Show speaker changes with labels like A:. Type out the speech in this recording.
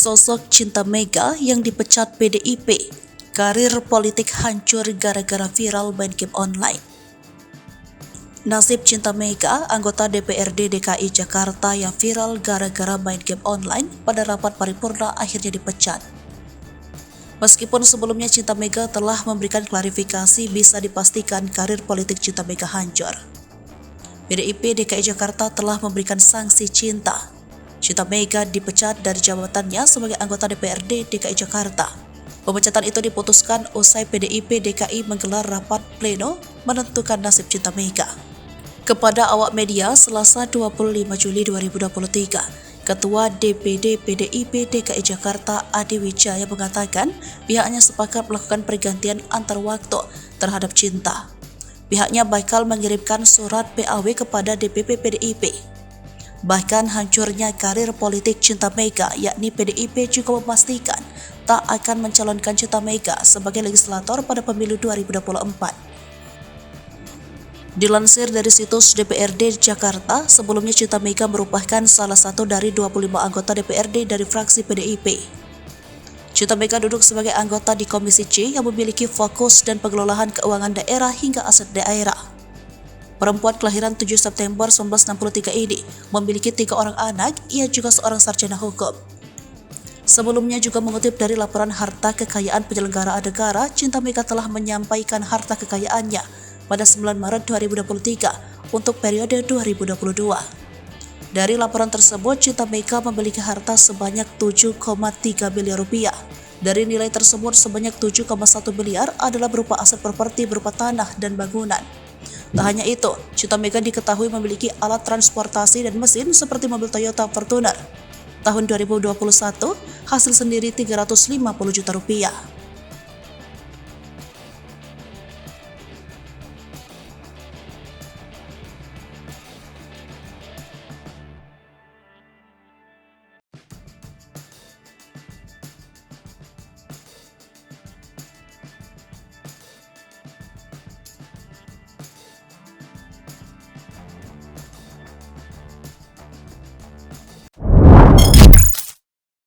A: Sosok Cinta Mega yang dipecat PDIP, karir politik hancur gara-gara viral main game online. Nasib Cinta Mega, anggota DPRD DKI Jakarta yang viral gara-gara main game online pada rapat paripurna akhirnya dipecat. Meskipun sebelumnya Cinta Mega telah memberikan klarifikasi, bisa dipastikan karir politik Cinta Mega hancur. PDIP DKI Jakarta telah memberikan sanksi Cinta Mega dipecat dari jabatannya sebagai anggota DPRD DKI Jakarta. Pemecatan itu diputuskan usai PDIP DKI menggelar rapat pleno menentukan nasib Cinta Mega. Kepada awak media Selasa 25 Juli 2023, Ketua DPD PDIP DKI Jakarta Adi Wijaya mengatakan pihaknya sepakat melakukan pergantian antar waktu terhadap Cinta. Pihaknya bakal mengirimkan surat PAW kepada DPP PDIP. Bahkan hancurnya karir politik Cinta Mega, yakni PDIP juga memastikan tak akan mencalonkan Cinta Mega sebagai legislator pada pemilu 2024. Dilansir dari situs DPRD Jakarta, sebelumnya Cinta Mega merupakan salah satu dari 25 anggota DPRD dari fraksi PDIP. Cinta Mega duduk sebagai anggota di Komisi C yang memiliki fokus dan pengelolaan keuangan daerah hingga aset daerah. Perempuan kelahiran 7 September 1963 ini memiliki 3 orang anak, ia juga seorang sarjana hukum. Sebelumnya juga mengutip dari laporan harta kekayaan penyelenggaraan negara, Cinta Mega telah menyampaikan harta kekayaannya pada 9 Maret 2023 untuk periode 2022. Dari laporan tersebut, Cinta Mega memiliki harta sebanyak 7,3 miliar rupiah. Dari nilai tersebut, sebanyak 7,1 miliar adalah berupa aset properti berupa tanah dan bangunan. Tak hanya itu, Cinta Mega diketahui memiliki alat transportasi dan mesin seperti mobil Toyota Fortuner. Tahun 2021, hasil sendiri 350 juta rupiah.